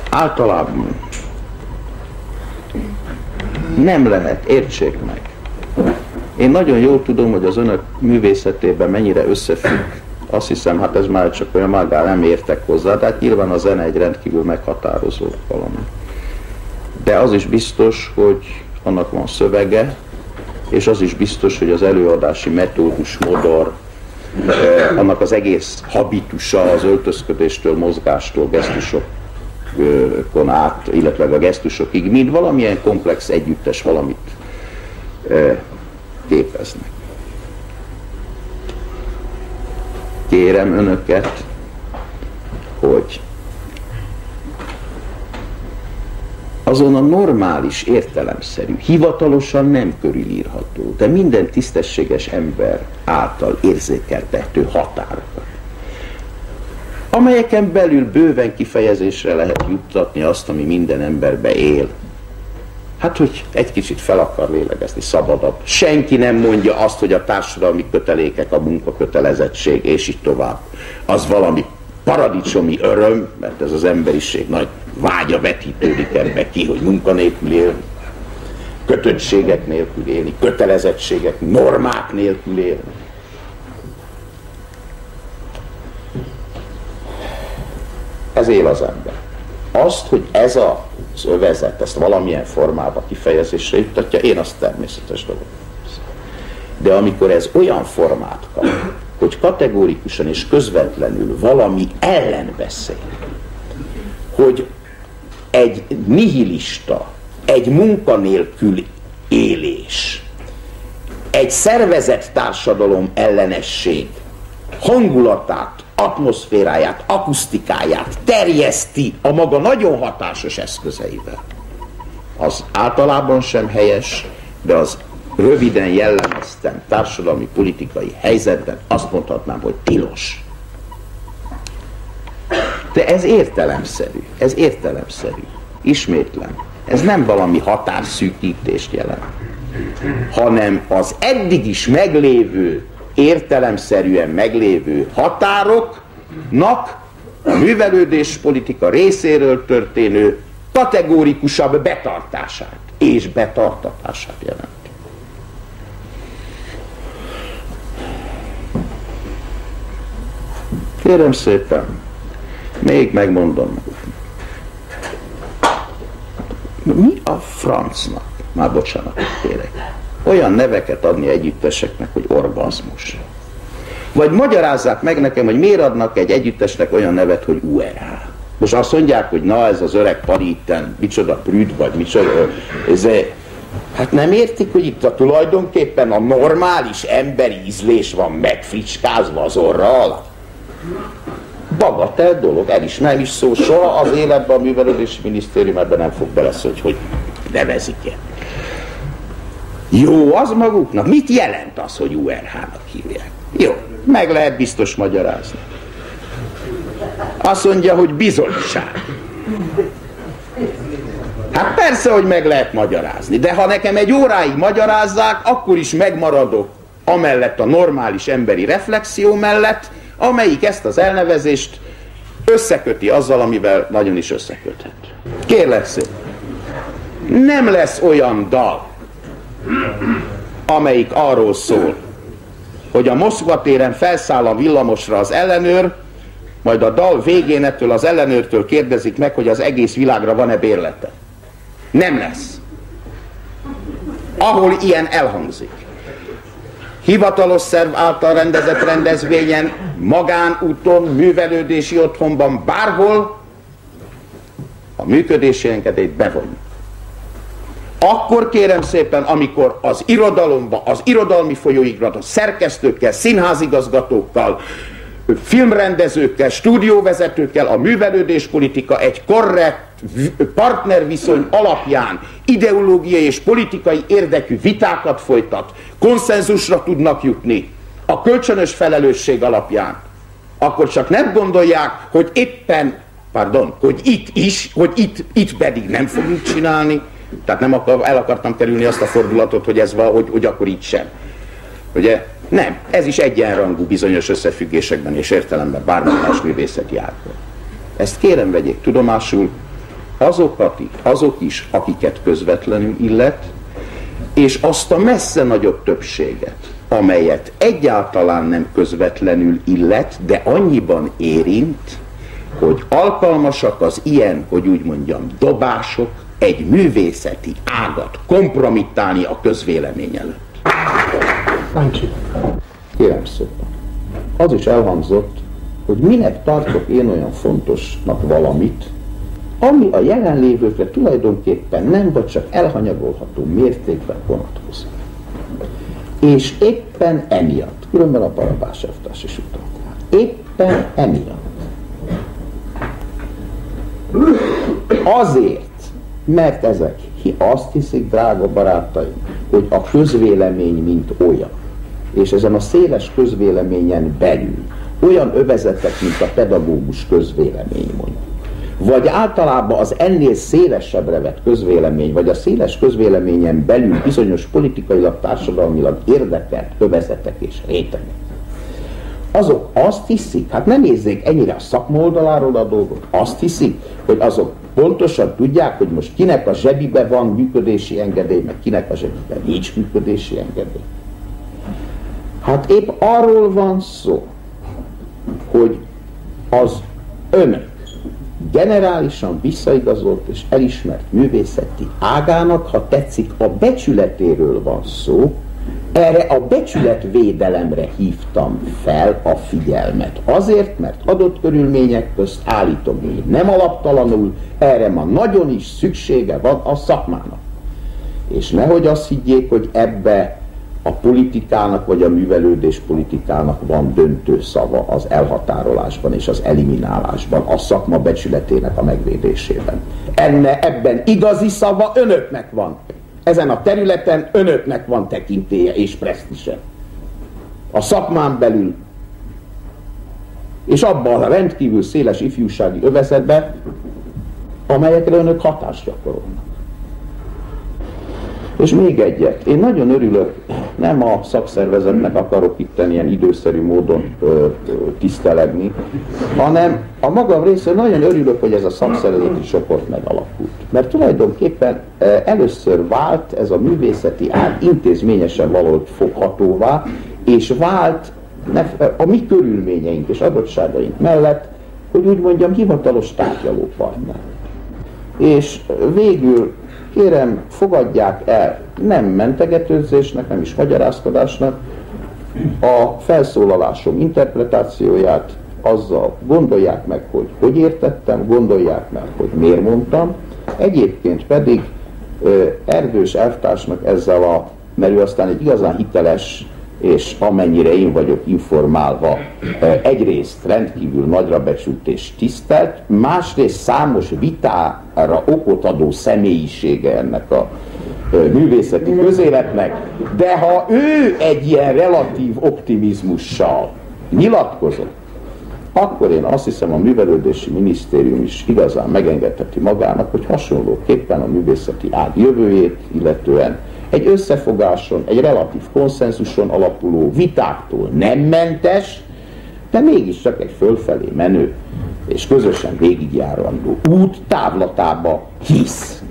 általában nem lehet, értsék meg. Én nagyon jól tudom, hogy az önök művészetében mennyire összefügg. Azt hiszem, hát ez már csak olyan magán nem értek hozzá, de hát nyilván a zene egy rendkívül meghatározó valami. De az is biztos, hogy annak van szövege, és az is biztos, hogy az előadási metódus, modor, annak az egész habitusa, az öltözködéstől, mozgástól, gesztusokon át, illetve a gesztusokig, mind valamilyen komplex együttes valamit képeznek. Kérem önöket, hogy azon a normális, értelemszerű, hivatalosan nem körülírható, de minden tisztességes ember által érzékeltető határokat, amelyeken belül bőven kifejezésre lehet juttatni azt, ami minden emberbe él. Hát, hogy egy kicsit fel akar lélegezni, szabadabb. Senki nem mondja azt, hogy a társadalmi kötelékek, a munkakötelezettség, és így tovább, az valami paradicsomi öröm, mert ez az emberiség nagy vágya vetítődik ebbe ki, hogy munkanélkül élni, kötöttségek nélkül élni, kötelezettségek, normák nélkül élni. Ez él az ember. Azt, hogy ez az övezet, ezt valamilyen formában kifejezésre juttatja, én azt természetes dolog. De amikor ez olyan formát kap, hogy kategórikusan és közvetlenül valami ellen beszél, hogy egy nihilista, egy munkanélkül élés, egy szervezett társadalom ellenesség hangulatát, atmoszféráját, akusztikáját terjeszti a maga nagyon hatásos eszközeivel, az általában sem helyes, de az röviden jellemeztem társadalmi politikai helyzetben azt mondhatnám, hogy tilos. De ez értelemszerű, ez értelemszerű. Ismétlem, ez nem valami határszűkítést jelent, hanem az eddig is meglévő, értelemszerűen meglévő határoknak a művelődéspolitika részéről történő kategórikusabb betartását és betartatását jelenti. Kérem szépen, még megmondom. Mi a francnak? Már bocsánat, kérek. Olyan neveket adni együtteseknek, hogy orgazmus. Vagy magyarázzák meg nekem, hogy miért adnak egy együttesnek olyan nevet, hogy URH. Most azt mondják, hogy na ez az öreg paritten, micsoda prüd, vagy micsoda... Hát nem értik, hogy itt tulajdonképpen a normális emberi ízlés van megfricskázva az orra alatt? Bagatel dolog, el is nem is szó, soha az életben a Művelődési Minisztérium ebben nem fog beleszólni, hogy nevezik-e. Jó az maguknak? Mit jelent az, hogy URH-nak hívják? Jó, meg lehet biztos magyarázni. Azt mondja, hogy bizonyság. Hát persze, hogy meg lehet magyarázni, de ha nekem egy óráig magyarázzák, akkor is megmaradok amellett a normális emberi reflexió mellett, amelyik ezt az elnevezést összeköti azzal, amivel nagyon is összeköthet. Kérlek szépen, nem lesz olyan dal, amelyik arról szól, hogy a Moszkva téren felszáll a villamosra az ellenőr, majd a dal végén ettől az ellenőrtől kérdezik meg, hogy az egész világra van-e bérlete. Nem lesz. Ahol ilyen elhangzik, hivatalos szerv által rendezett rendezvényen, magánúton, művelődési otthonban, bárhol a működési engedélyt bevonjuk. Akkor kérem szépen, amikor az irodalomba, az irodalmi folyóirat, a szerkesztőkkel, színházigazgatókkal, filmrendezőkkel, stúdióvezetőkkel a művelődéspolitika egy korrekt partnerviszony alapján ideológiai és politikai érdekű vitákat folytat, konszenzusra tudnak jutni a kölcsönös felelősség alapján, akkor csak nem gondolják, hogy éppen, hogy itt is, hogy itt pedig nem fogjuk csinálni. Tehát nem el akartam kerülni azt a fordulatot, hogy ez hogy akkor itt sem. Ugye? Nem, ez is egyenrangú bizonyos összefüggésekben és értelemben bármilyen más művészeti ágban. Ezt kérem vegyék tudomásul, azok is, akiket közvetlenül illet, és azt a messze nagyobb többséget, amelyet egyáltalán nem közvetlenül illet, de annyiban érint, hogy alkalmasak az ilyen, hogy úgy mondjam, dobások egy művészeti ágat kompromittálni a közvélemény előtt. Kérem szépen, az is elhangzott, hogy minek tartok én olyan fontosnak valamit, ami a jelenlévőkre tulajdonképpen nem, vagy csak elhanyagolható mértékben vonatkozik. És éppen emiatt, különben a Barabás elvtárs is utalt rá, éppen emiatt, azért, mert ezek azt hiszik, drága barátaim, hogy a közvélemény mint olyan, és ezen a széles közvéleményen belül olyan övezetek, mint a pedagógus közvélemény mondjuk, vagy általában az ennél szélesebbre vett közvélemény, vagy a széles közvéleményen belül bizonyos politikailag, társadalmilag érdekelt övezetek és rétegek, azok azt hiszik, hát nem érzék ennyire a szakma oldaláról a dolgot, azt hiszik, hogy azok pontosan tudják, hogy most kinek a zsebibe van működési engedély, meg kinek a zsebibe nincs működési engedély. Hát épp arról van szó, hogy az önök generálisan visszaigazolt és elismert művészeti ágának, ha tetszik, a becsületéről van szó. Erre a becsületvédelemre hívtam fel a figyelmet. Azért, mert adott körülmények közt állítom, hogy nem alaptalanul, erre ma nagyon is szüksége van a szakmának. És nehogy azt higgyék, hogy ebbe a politikának vagy a művelődés politikának van döntő szava az elhatárolásban és az eliminálásban, a szakma becsületének a megvédésében. Ebben igazi szava önöknek van. Ezen a területen önöknek van tekintélye és presztízse. A szakmán belül, és abban a rendkívül széles ifjúsági övezetben, amelyekre önök hatást gyakorolnak. És még egyet, én nagyon örülök, nem a szakszervezetnek akarok itt ilyen időszerű módon tisztelegni, hanem a magam részéről nagyon örülök, hogy ez a szakszervezeti csoport megalakult. Mert tulajdonképpen először vált ez a művészeti ág intézményesen valahogy foghatóvá, és vált a mi körülményeink és adottságaink mellett, hogy úgy mondjam, hivatalos tárgyalópartner. És végül kérem, fogadják el, nem mentegetőzésnek, nem is magyarázkodásnak, a felszólalásom interpretációját, azzal gondolják meg, hogy értettem, gondolják meg, hogy miért mondtam, egyébként pedig Erdős elvtársnak ezzel mert ő aztán egy igazán hiteles, és amennyire én vagyok informálva, egyrészt rendkívül nagyra becsült és tisztelt, másrészt számos vitára okot adó személyisége ennek a művészeti közéletnek, de ha ő egy ilyen relatív optimizmussal nyilatkozott, akkor én azt hiszem, a Művelődési Minisztérium is igazán megengedheti magának, hogy hasonlóképpen a művészeti ág jövőjét illetően egy összefogáson, egy relatív konszenzuson alapuló, vitáktól nem mentes, de mégiscsak egy fölfelé menő és közösen végigjárandó út távlatába hisz.